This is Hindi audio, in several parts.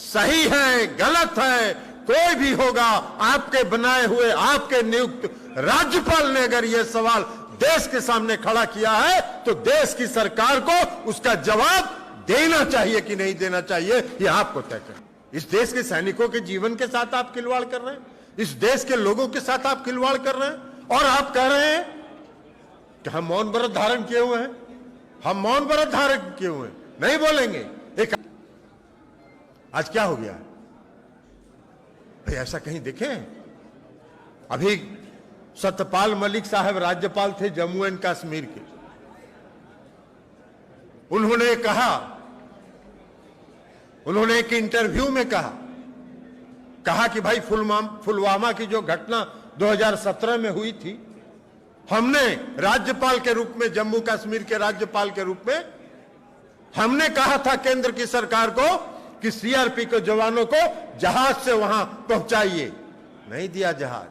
सही है गलत है कोई भी होगा, आपके बनाए हुए आपके नियुक्त राज्यपाल ने अगर यह सवाल देश के सामने खड़ा किया है तो देश की सरकार को उसका जवाब देना चाहिए कि नहीं देना चाहिए, यह आपको तय करना। इस देश के सैनिकों के जीवन के साथ आप खिलवाड़ कर रहे हैं, इस देश के लोगों के साथ आप खिलवाड़ कर रहे हैं और आप कह रहे हैं कि हम मौन व्रत धारण किए हुए हैं, हम मौन व्रत धारण किए हुए हैं, नहीं बोलेंगे। एक आज क्या हो गया भाई, ऐसा कहीं देखे? अभी सत्यपाल मलिक साहब राज्यपाल थे जम्मू एंड कश्मीर के, उन्होंने कहा, उन्होंने एक इंटरव्यू में कहा कि भाई पुलवामा की जो घटना 2017 में हुई थी, हमने राज्यपाल के रूप में, जम्मू कश्मीर के राज्यपाल के रूप में हमने कहा था केंद्र की सरकार को कि सीआरपी के जवानों को जहाज से वहां पहुंचाइए, नहीं दिया जहाज।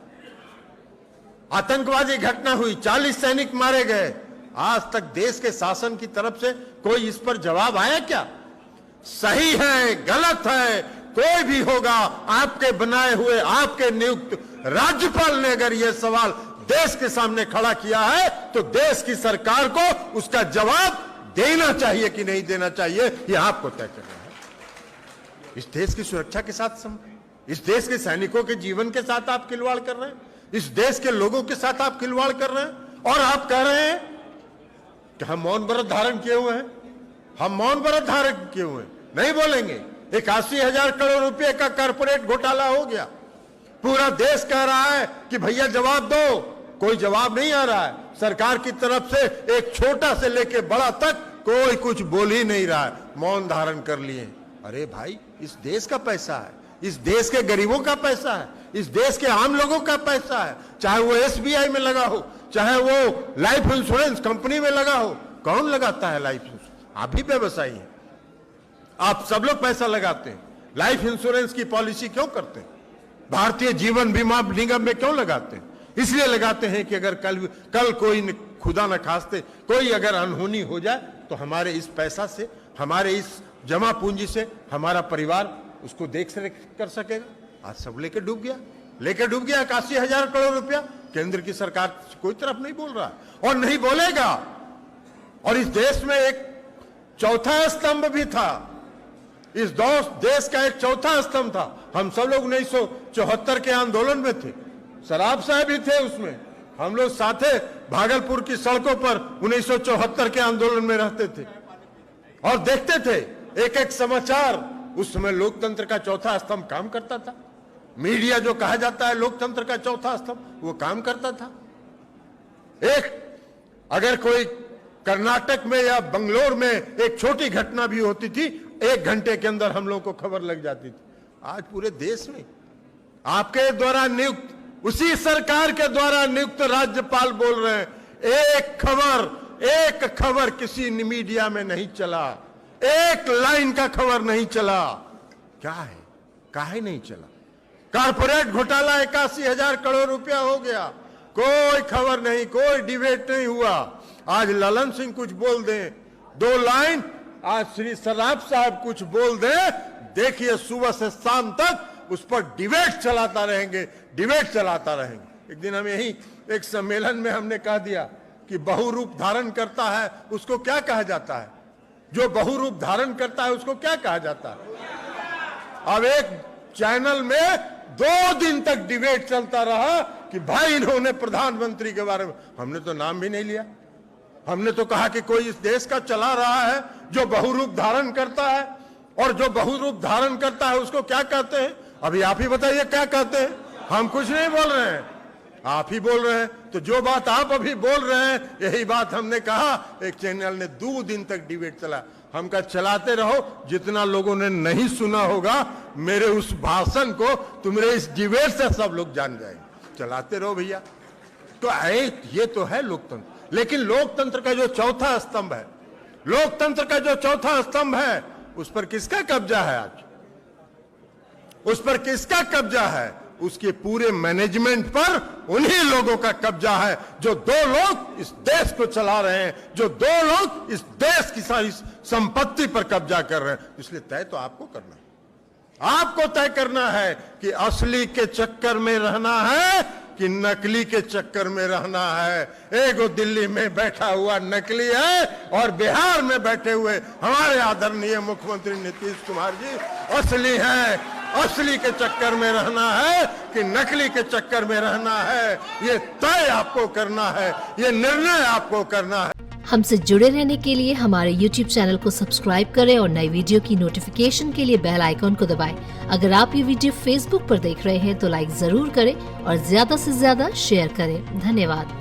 आतंकवादी घटना हुई, 40 सैनिक मारे गए, आज तक देश के शासन की तरफ से कोई इस पर जवाब आया क्या? सही है गलत है कोई भी होगा, आपके बनाए हुए आपके नियुक्त राज्यपाल ने अगर यह सवाल देश के सामने खड़ा किया है तो देश की सरकार को उसका जवाब देना चाहिए कि नहीं देना चाहिए, यह आपको तय करना है। इस देश की सुरक्षा के साथ इस देश के सैनिकों के जीवन के साथ आप खिलवाड़ कर रहे हैं, इस देश के लोगों के साथ आप खिलवाड़ कर रहे हैं और आप कह रहे हैं कि हम मौन व्रत धारण किए हुए हैं, हम मौन व्रत धारण किए हुए हैं, नहीं बोलेंगे। 81,000 करोड़ रुपए का कारपोरेट घोटाला हो गया, पूरा देश कह रहा है कि भैया जवाब दो, कोई जवाब नहीं आ रहा है सरकार की तरफ से। एक छोटा से लेके बड़ा तक कोई कुछ बोल ही नहीं रहा है, मौन धारण कर लिए। अरे भाई, इस देश का पैसा है, इस देश के गरीबों का पैसा है, इस देश के आम लोगों का पैसा है, चाहे वो एसबीआई में लगा हो, चाहे वो लाइफ इंश्योरेंस कंपनी में लगा हो। कौन लगाता है लाइफ इंश्योरेंस? आप भी व्यवसायी हैं, आप सब लोग पैसा लगाते हैं। लाइफ इंश्योरेंस की पॉलिसी क्यों करते हैं? भारतीय जीवन बीमा निगम में क्यों लगाते हैं? इसलिए लगाते हैं कि अगर कल कोई खुदा न खास्ते कोई अगर अनहोनी हो जाए तो हमारे इस पैसा से, हमारे इस जमा पूंजी से हमारा परिवार उसको देख कर सकेगा। आज सब लेके डूब गया, 81,000 करोड़ रुपया केंद्र की सरकार कोई तरफ नहीं बोल रहा और नहीं बोलेगा। और इस देश में एक चौथा स्तंभ भी था, इस देश का एक चौथा स्तंभ था। हम सब लोग 1974 के आंदोलन में थे, सराफ साहब भी थे उसमें, हम लोग साथे भागलपुर की सड़कों पर 1974 के आंदोलन में रहते थे और देखते थे एक एक समाचार। उस समय लोकतंत्र का चौथा स्तंभ काम करता था, मीडिया जो कहा जाता है लोकतंत्र का चौथा स्तंभ, वो काम करता था। अगर कोई कर्नाटक में या बंगलोर में एक छोटी घटना भी होती थी, 1 घंटे के अंदर हम लोग को खबर लग जाती थी। आज पूरे देश में आपके द्वारा नियुक्त, उसी सरकार के द्वारा नियुक्त राज्यपाल बोल रहे हैं, एक खबर किसी मीडिया में नहीं चला, एक लाइन का खबर नहीं चला। क्या है, काहे नहीं चला? कारपोरेट घोटाला 81,000 करोड़ रुपया हो गया, कोई खबर नहीं, कोई डिबेट नहीं हुआ। आज ललन सिंह कुछ बोल दें, 2 लाइन, आज श्री सराफ साहब कुछ बोल दें, देखिए सुबह से शाम तक उस पर डिबेट चलाता रहेंगे, डिबेट चलाता रहेंगे। एक दिन हम यही एक सम्मेलन में हमने कह दिया कि बहुरूप धारण करता है उसको क्या कहा जाता है? जो बहुरूप धारण करता है उसको क्या कहा जाता है? अब एक चैनल में 2 दिन तक डिबेट चलता रहा कि भाई इन्होंने प्रधानमंत्री के बारे में, हमने तो नाम भी नहीं लिया, हमने तो कहा कि कोई इस देश का चला रहा है जो बहुरूप धारण करता है, और जो बहुरूप धारण करता है उसको क्या कहते हैं? अभी आप ही बताइए क्या कहते हैं? हम कुछ नहीं बोल रहे हैं, आप ही बोल रहे हैं। तो जो बात आप अभी बोल रहे हैं यही बात हमने कहा, एक चैनल ने 2 दिन तक डिबेट चला। हम कहा चलाते रहो, जितना लोगों ने नहीं सुना होगा मेरे उस भाषण को, तुम्हारे इस डिबेट से सब लोग जान जाएंगे। चलाते रहो भैया। तो ये तो है लोकतंत्र। लेकिन लोकतंत्र का जो चौथा स्तंभ है, लोकतंत्र का जो चौथा स्तंभ है, उस पर किसका कब्जा है? आज उस पर किसका कब्जा है? उसके पूरे मैनेजमेंट पर उन्हीं लोगों का कब्जा है, जो 2 लोग इस देश को चला रहे हैं, जो 2 लोग इस देश की सारी संपत्ति पर कब्जा कर रहे हैं। इसलिए तय तो आपको करना है, आपको तय करना है कि असली के चक्कर में रहना है कि नकली के चक्कर में रहना है। एगो दिल्ली में बैठा हुआ नकली है और बिहार में बैठे हुए हमारे आदरणीय मुख्यमंत्री नीतीश कुमार जी असली हैं। असली के चक्कर में रहना है कि नकली के चक्कर में रहना है, ये तय आपको करना है, ये निर्णय आपको करना है। हमसे जुड़े रहने के लिए हमारे YouTube चैनल को सब्सक्राइब करें और नई वीडियो की नोटिफिकेशन के लिए बेल आइकॉन को दबाएं। अगर आप ये वीडियो Facebook पर देख रहे हैं तो लाइक जरूर करें और ज्यादा से ज्यादा शेयर करें। धन्यवाद।